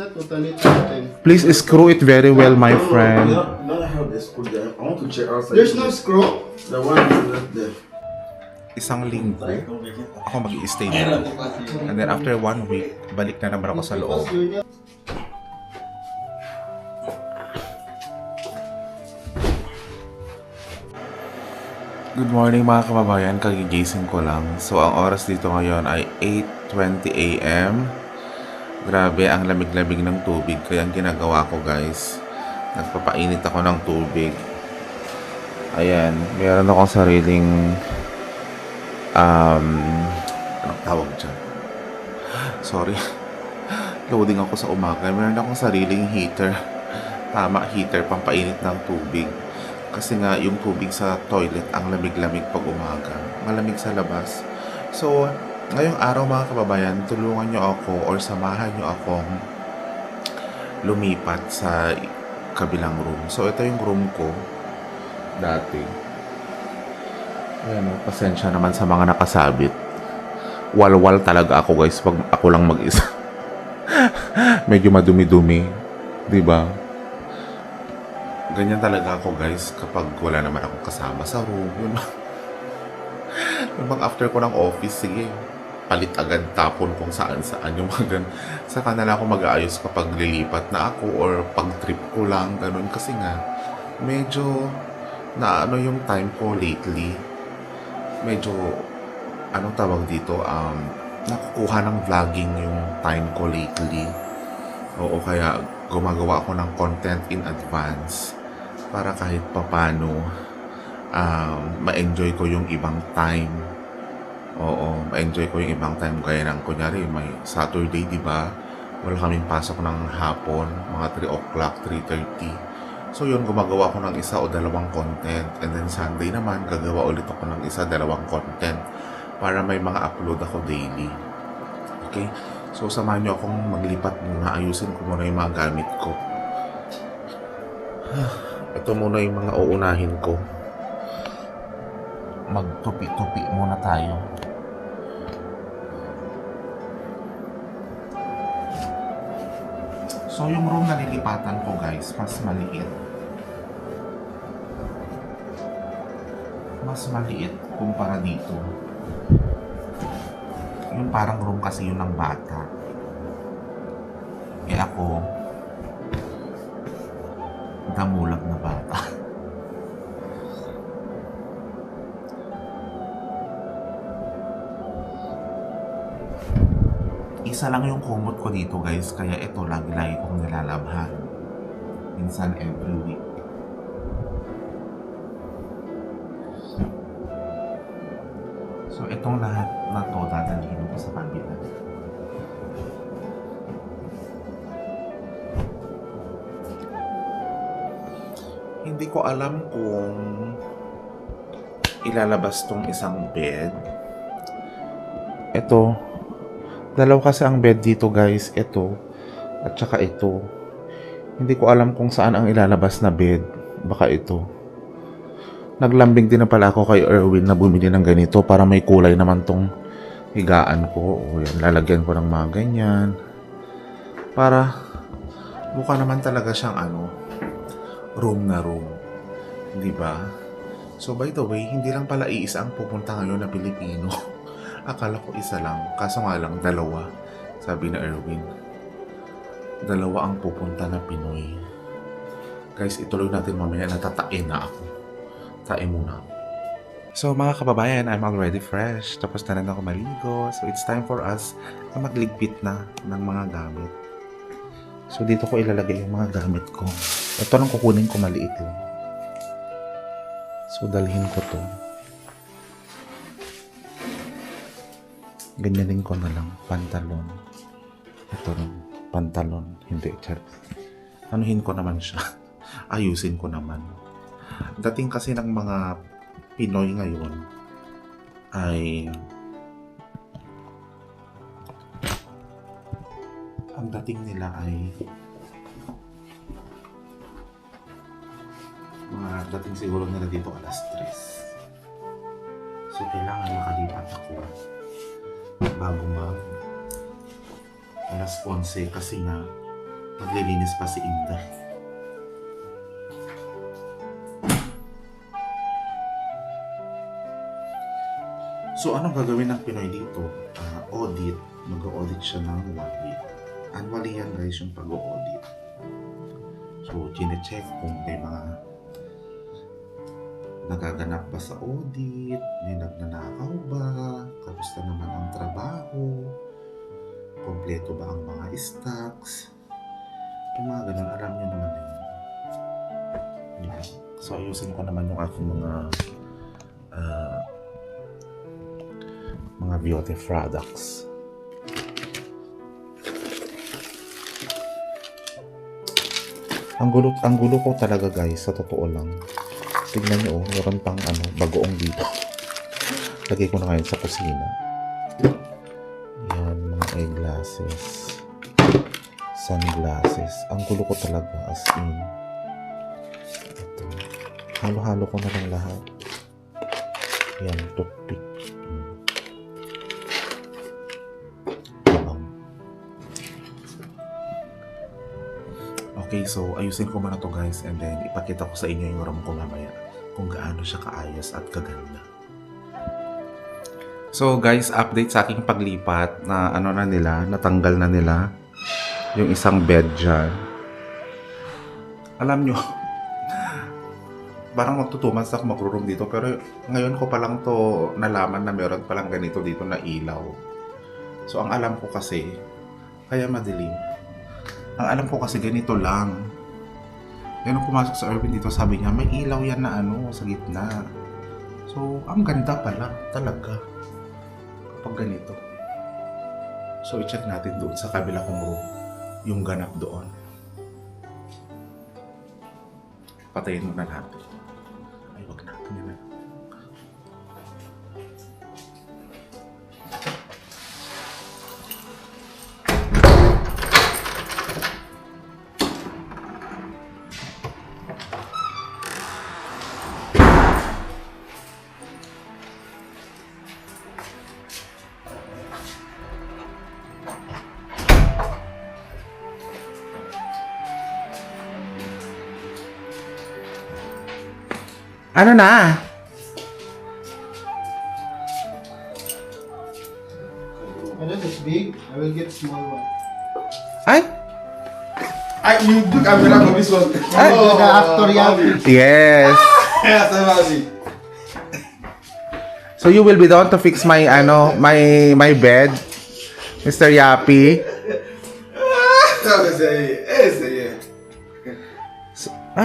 Totally something. Please screw it very well, my friend. No, I have the screw there. I want to check outside. There's no screw. The one is left there. Isang linggo, ako mag-i-stay dito. And then after 1 week, balik na naman ako sa loob. Good morning mga kababayan, kagigising ko lang. So ang oras dito ngayon ay 8:20 AM. Grabe, ang lamig-lamig ng tubig. Kaya ang ginagawa ko guys, nagpapainit ako ng tubig. Ayan, meron akong sariling anong tawag dyan? Sorry. Loading ako sa umaga. Meron akong sariling heater. Tama, heater, pampainit ng tubig. Kasi nga, yung tubig sa toilet, ang lamig-lamig pag umaga. Malamig sa labas. So, ngayong araw mga kababayan, tulungan nyo ako or samahan nyo akong lumipat sa kabilang room. So, ito yung room ko dati. Ayan, pasensya naman sa mga nakasabit. Walwal talaga ako guys pag ako lang mag-isa. Medyo madumi-dumi. Diba? Ganyan talaga ako guys kapag wala naman akong kasama sa room. Yun bang after ko ng office, sige, palit agad, tapon kung saan-saan yung mga ganun. Saka na lang ako mag-aayos kapag lilipat na ako or pag trip ko lang, ganun. Kasi nga, medyo na ano yung time ko lately. Medyo, anong tawag dito, nakukuha ng vlogging yung time ko lately. Oo, kaya gumagawa ako ng content in advance para kahit papano ma-enjoy ko yung ibang time. Oo, ma-enjoy ko yung ibang time. Gaya ng, kunyari, may Saturday, di ba? Wala kaming pasok ng hapon, mga 3 o'clock, 3:30. So yun, gumagawa ko ng isa o dalawang content. And then Sunday naman, gagawa ulit ako ng isa, dalawang content para may mga upload ako daily. Okay? So samahan nyo akong maglipat muna. Ayusin ko muna yung mga gamit ko. Ito muna yung mga uunahin ko. Magtupi-tupi muna tayo. So yung room na lilipatan ko guys, mas maliit. Mas maliit kumpara dito. Yung parang room kasi yun ng bata. Eh ako, damulag na bata. Isa lang yung kumot ko dito guys, kaya ito lagi-lagi kong nilalabhan. Minsan every week. So itong lahat na to dadalhin ko sa kabila. Hindi ko alam kung ilalabas tong isang bed. Ito, dalawa kasi ang bed dito guys, ito at saka ito. Hindi ko alam kung saan ang ilalabas na bed. Baka ito. Naglambing din na pala ako kay Erwin na bumili ng ganito para may kulay naman tong higaan ko. O yan, lalagyan ko ng mga ganyan. Para mukha naman talaga siyang room na room. Di ba? So by the way, hindi lang pala iisa ang pupunta ngayon na Pilipino. Akala ko isa lang. Kaso nga lang, dalawa. Sabi na Erwin. Dalawa ang pupunta na Pinoy. Guys, ituloy natin mamaya. Natatain na ako. Tae muna. So mga kababayan, I'm already fresh. Tapos na rin ako maligo. So it's time for us na magligpit na ng mga gamit. So dito ko ilalagay yung mga gamit ko. Ito lang kukunin ko, maliit lang. So dalhin ko to. Ganyanin ko na lang. Pantalon. Ito rin. Pantalon. Hindi, charot. Anuhin ko naman siya. Ayusin ko naman. Dating kasi ng mga Pinoy ngayon ay ang dating nila ay mga dating siguro nila dito alas 3. So kailangan makalipat ako bago alas 11 kasi nga Maglilinis pa si Inda. So, anong gagawin ng Pinoy dito? Audit. Mag-audit siya ng 1 week. Annually yan guys yung pag-audit. So, chine-check kung may mga nagaganap ba sa audit, may nagnanakaw ba, kamusta naman ang trabaho, kompleto ba ang mga stocks, yung mga ganun, alam nyo naman yun. Yeah. So, ayusin ko naman yung aking mga beauty products. Ang gulo ko talaga guys, sa totoo lang. Tignan nyo, meron pang bagoong dito. Lagay ko na ngayon sa kusina. Yan, mga eyeglasses. Sunglasses. Ang gulo ko talaga, as in. Ito. Halo-halo ko na lang lahat. Yan, toothpick. Okay, so ayusin ko muna to guys and then ipakita ko sa inyo yung room ko mamaya kung gaano siya kaayos at kaganda. So guys, update sa aking paglipat na natanggal na nila yung isang bed dyan. Alam nyo, parang magtutumas ako mag-room dito pero ngayon ko palang to nalaman na meron palang ganito dito na ilaw. So ang alam ko kasi, kaya madilim. Ang alam ko kasi ganito lang. Yan nung pumasok sa Irvin dito, sabi niya, may ilaw yan na sa gitna. So, ang ganda pala, talaga. Kapag ganito. So, i-check natin doon sa kabila kong room. Yung ganap doon. Patayin mo na lahat. Ay, wag na. Ganyan na. Ano na? And then it's big. I will get small one. Ay! You do camera for this one. Ay! Oh, the actor Yapi. Yes! Yes, I'm happy. So you will be the one to fix my my bed, Mr. Yapi.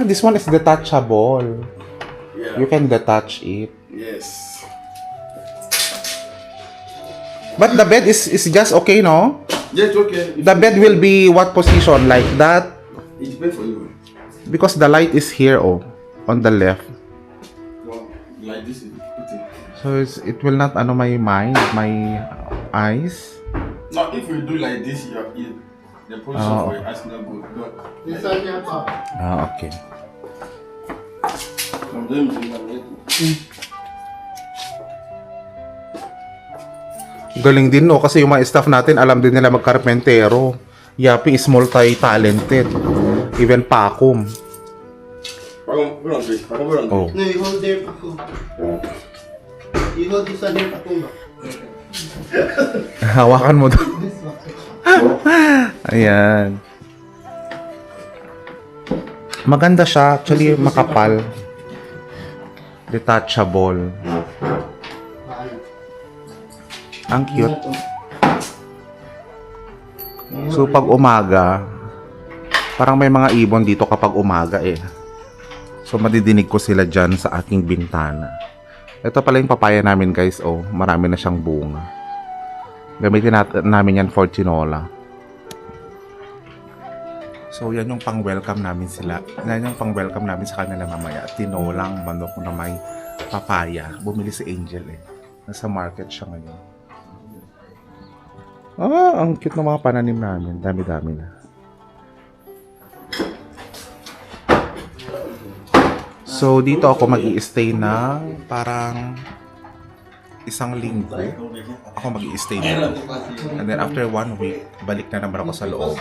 This one is detachable. Yeah. You can detach it. Yes. But the bed is just okay, no? Yes, okay. The bed will be what position? Like that? It's bad for you. Because the light is here, on the left. Well, like this is pretty. So it will not my mind, my eyes. Now, if you do like this, the position for your eyes not good. This one Yapa. Okay. From them, you can Galing din, no? Kasi yung mga staff natin, alam din nila magkarpentero. Yapi is multi-talented. Even Pacom. Oh. No, you hold there, Paco. You hold this one here, Paco. Hawakan mo doon. This one. Ayan. Maganda siya. Actually, makapal. Detachable. Ang cute. So, pag umaga, parang may mga ibon dito kapag umaga So, madidinig ko sila dyan sa aking bintana. Ito pala yung papaya namin, guys. Marami na siyang bunga. Gamitin namin yan for tinola. So, yan yung pang-welcome namin sila. Yan yung pang-welcome namin sa kanila mamaya. Tinolang manok na may papaya. Bumili si Angel Nasa market siya ngayon. Ang cute ng mga pananim namin. Dami-dami na. So, dito ako mag-i-stay ng parang isang linggo, ako mag-i-stay dito. And then after 1 week, balik na naman ako sa loob.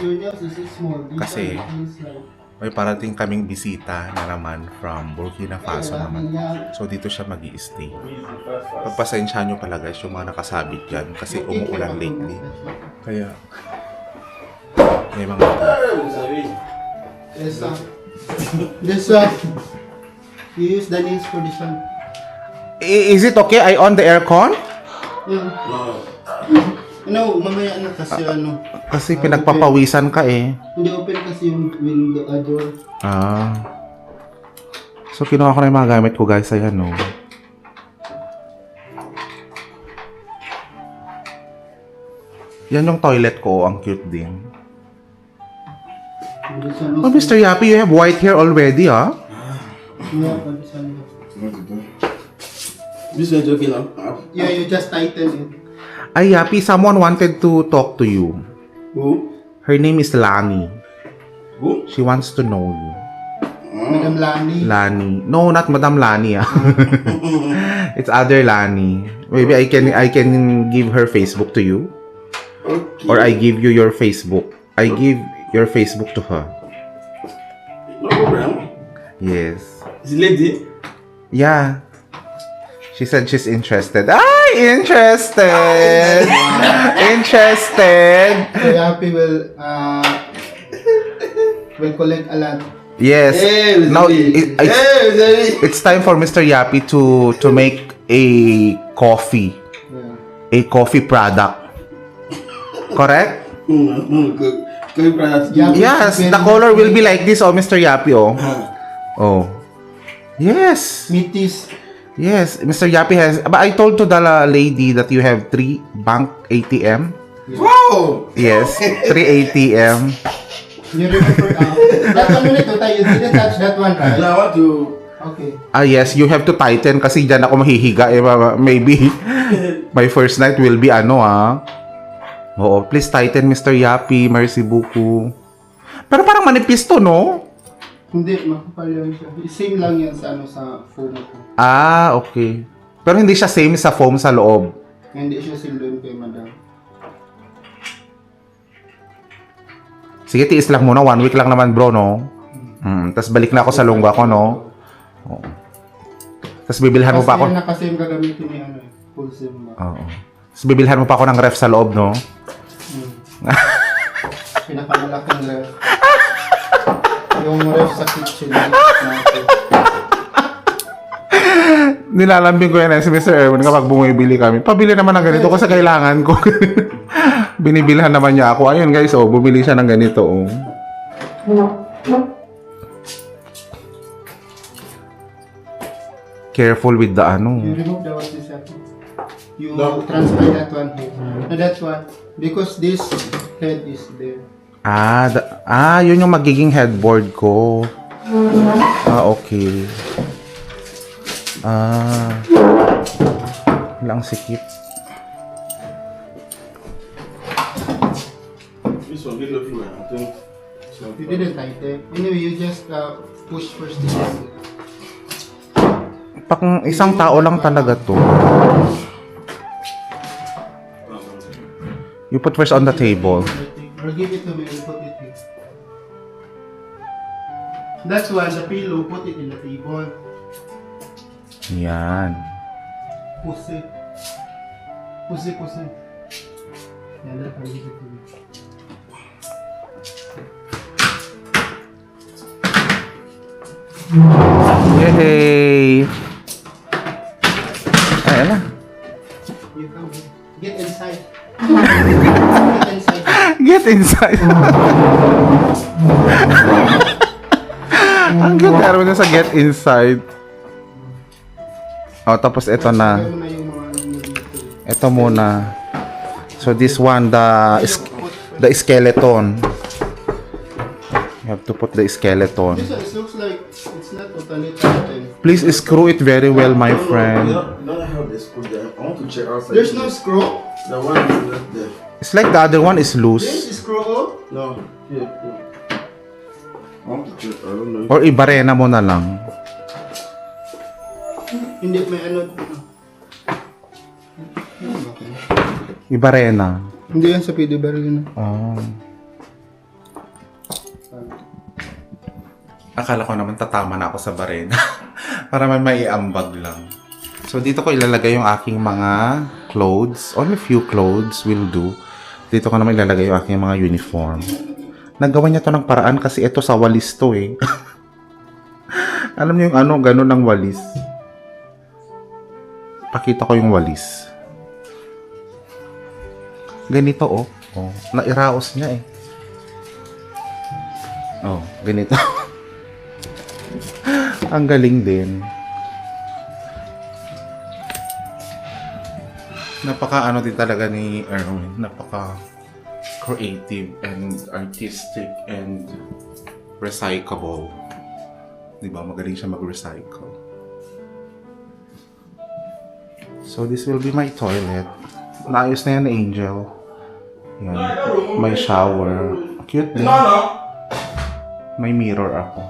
Kasi may parating kaming bisita na naman from Burkina Faso naman. So dito siya mag-i-stay. Pagpasensyahan nyo pala guys yung mga nakasabit dyan kasi umuulan lately. Kaya may mga This you use the nails for this one. Is it okay? I on the aircon? Yeah. No, mamaya na kasi ano. Kasi pinagpapawisan ka eh. Hindi open kasi yung window door. Ah. So kinuha ko na yung mga gamit ko guys. Ayan o. Yan yung toilet ko. Ang cute din. Oh, Mr. Yappy, you have white hair already, ah? Yeah, This one's okay now. yeah, you just tighten it. Ay, Yappy, someone wanted to talk to you. Who? Her name is Lani. Who? She wants to know you. Madam Lani. Lani. No, not Madam Lani, ah. It's other Lani. Maybe I can give her Facebook to you. Okay. Or I give you your Facebook. I give your Facebook to her. No problem. Yes. Is it lady? Yeah. She said she's interested. Ay, interested! Interested! So Yappy will collect a lot. Yes. Hey, Now, Zali. it's, Hey, Zali. it's time for Mr. Yappy to make a coffee. Yeah. A coffee product. Correct? Good. Good product. Yeah. Yes, the color will be like this, oh, Mr. Yappy, oh. Oh. Yes. Meaties. Yes, Mr. Yappy has... But I told to the lady that you have 3 bank ATM. Wow! Yes, 3 ATM. You remember, that one ulit, tayo, you didn't touch that one, right? I want to... Okay. Ah, yes, you have to tighten kasi dyan ako mahihiga. Maybe my first night will be ano, ah. Oo, please tighten, Mr. Yappy. Merci beaucoup. Pero parang manipis to, no? Hindi, makapal yan siya. Same lang yan sa ano sa foam ko. Ah, okay. Pero hindi siya same sa foam sa loob. Hindi siya same doon kay madam. Sige, tiis lang muna. 1 week lang naman, bro, no? Tapos balik na ako sa lungga ko, no? Oo. Tapos bibilhan mo pa ako. Kasi yan na kasi yung gagamitin ni ano, full sim ba? Oo. Tapos bibilhan mo pa ako ng ref sa loob, no? Pinakamalaking ref. Yung ref sa kitchen. Nilalambing ko yan si Mr. Erwin kapag bumibili kami. Pabili naman ng ganito kasi kailangan ko. Binibilhan naman niya ako. Ayun guys, oh, bumili siya ng ganito, oh. Careful with the ano. You remove the what is that? You transfer that one here. No, that one. Because this head is there. Yun yung magiging headboard ko. Ah, okay. Lang sikip. This one, little feel I think. You didn't tighten. Anyway, you just push first this one. Pang isang tao lang talaga to. You put first on the table. Or give it to me and put it here. That's why the pillow, put it in the table. Yan. Push it. Push it, push it. Yan, that I'll give it to you. Yay! Ayan na. You come here. Get inside. Get inside. Get inside. Ang cute araw na sa get inside. Oh, tapos ito na. Meron na yung mga ano dito. Ito muna. So this one, the skeleton. You have to put the skeleton. This one, it looks like it's not totally tightened. Please screw it very well, my friend. No, I have the screw there. I want to check outside. There's no screw. The one is not there. It's like the other one is There's loose. a screw hole. No. Here. I want to check. I don't know. Or ibarena mo na lang. Hindi, may ano. Ibarena. Hindi yan sa PD Barrio yun. Oh. Akala ko naman tatama na ako sa Barena. Para man maiambag lang. So, dito ko ilalagay yung aking mga clothes. Only few clothes will do. Dito ko naman ilalagay yung aking mga uniform. Nagawa niya to ng paraan kasi ito sa walis to eh. Alam niyo yung ano, ganun ng walis. Pakita ko yung walis. Ganito oh. Oh, nairaos niya eh. Oh, ganito. Ang galing din. Napaka ano din talaga ni Erwin. Napaka creative and artistic and recyclable. Diba? Magaling siya mag-recycle. So, this will be my toilet. Naayos na yan, Angel. Yan. May shower. Cute din. May mirror ako.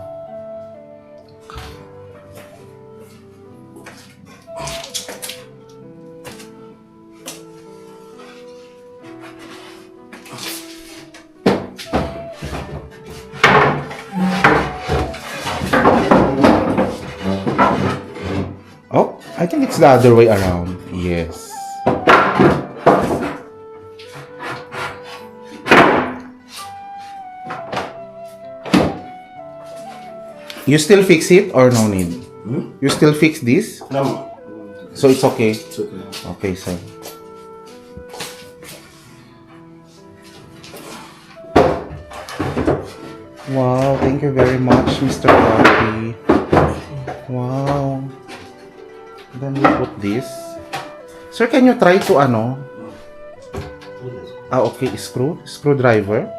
Oh, I think it's the other way around. Yes. You still fix it or no need? You still fix this? No. So it's okay? It's okay. Okay, sir. Wow, thank you very much, Mr. Coffee. Wow. Then we put this. Sir, can you try to ano? Ah, okay, screwdriver.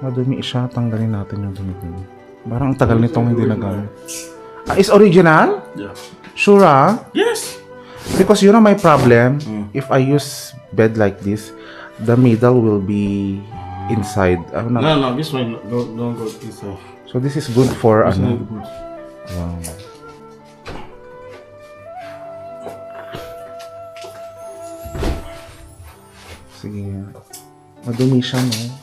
Madumi siya, tanggalin natin yung dumi-dumi. Parang ang tagal nitong hindi nagamit. Ah, is original? Yeah. Sure ah? Yes. Because you know my problem, if I use bed like this, the middle will be inside. No, this one don't go inside. So this is good for It's ano? not good. Wow. Sige. Madumi siya, no?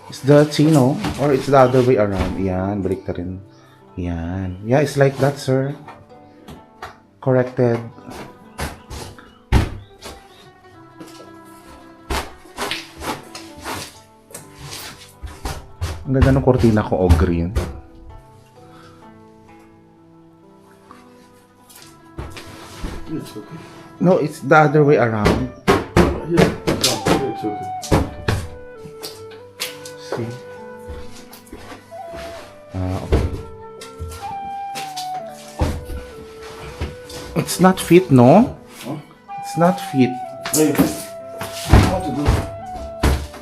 Is that no? Or it's the other way around? Yan, balik ka rin. Yan. Yeah, it's like that, sir. Corrected. Ang ganda ng kortina ko, o green. It's okay. No, it's the other way around. Yeah. No, it's okay. See? Ah, okay. It's not fit, no? Huh? It's not fit. Hey, what to do?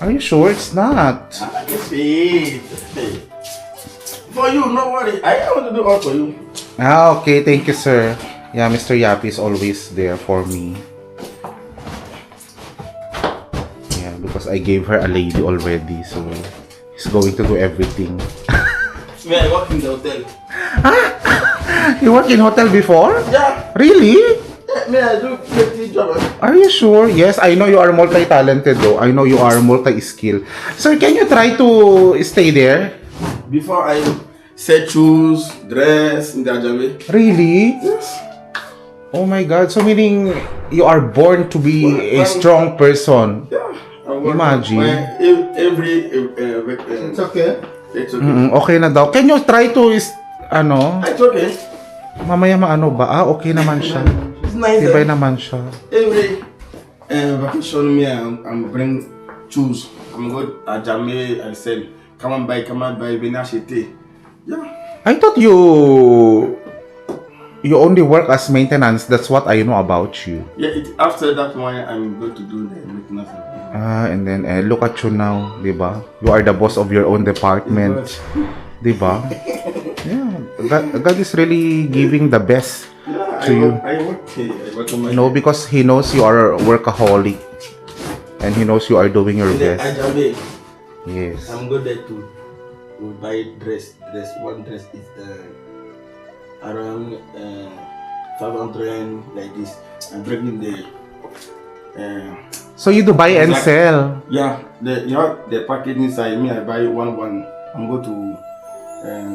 Are you sure it's not? It's it. Hey. For you, no worry. I want to do all for you. Ah, okay. Thank you, sir. Yeah, Mr. Yapi is always there for me. Yeah, because I gave her a lady already, so he's going to do everything. Me, I work in the hotel. You worked in hotel before? Yeah. Really? Yeah, me, I do plenty job. Are you sure? Yes, I know you are multi-talented though. I know you are multi-skilled. Sir, can you try to stay there? Before I set shoes, dress in the Ajame. Really? Yes. Oh my God. So meaning you are born to be a strong person. Yeah. I work Imagine. every It's okay. it's okay. Okay na daw. Can you try to ano? It's okay. Mamaya maano ba? Ah, okay naman siya. It's nice. Tibay naman siya. Every vacation me, I'm bring shoes. I'm go Ajame and sell. Come and buy Benashite. Yeah. I thought you only work as maintenance. That's what I know about you. Yeah. After that one, I'm going to do the maintenance. Ah, and then look at you now, 'di ba? You are the boss of your own department, 'di ba? Yeah, God is really giving the best Yeah. to you. I work on my. No, because He knows you are a workaholic, and He knows you are doing your In the best. Ajame, Yes. I'm good there too. We buy dress. One dress is around 500 like this. I'm bringing the. So you do buy and Exact- sell. Yeah, the package inside me. I buy one. I'm go to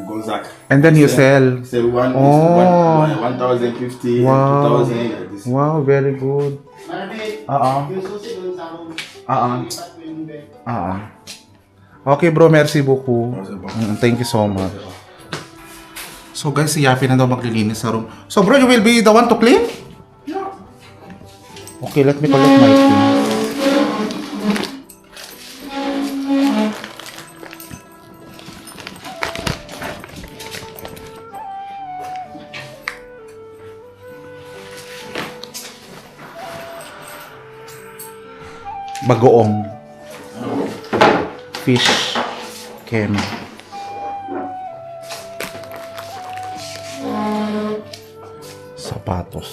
Gonzaga. And then you sell. Sell one Oh. is 1,050 Wow. and 2,000 like this. Wow, very good. Marami, Oo. yung susi doon sa room. Oo. Lipat ko yung bed. Okay bro, merci beaucoup. Merci beaucoup. Thank you so much. So guys, si Yapi na daw maglilinis sa room. So bro, you will be the one to clean? Yeah. Okay, let me collect my things. Bagoong. Fish. Kem. Sapatos.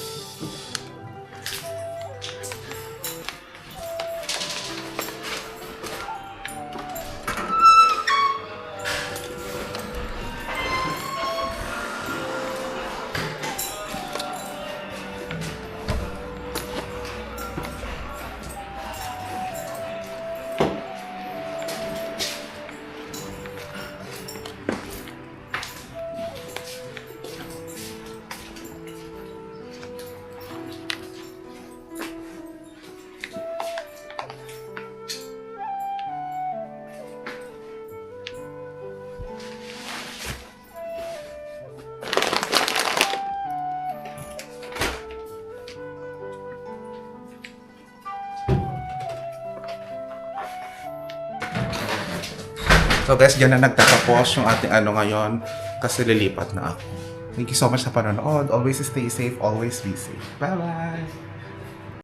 So guys, dyan na nagtatapos yung ating ano ngayon kasi lilipat na ako. Thank you so much sa panonood. Always stay safe, always be safe. Bye-bye!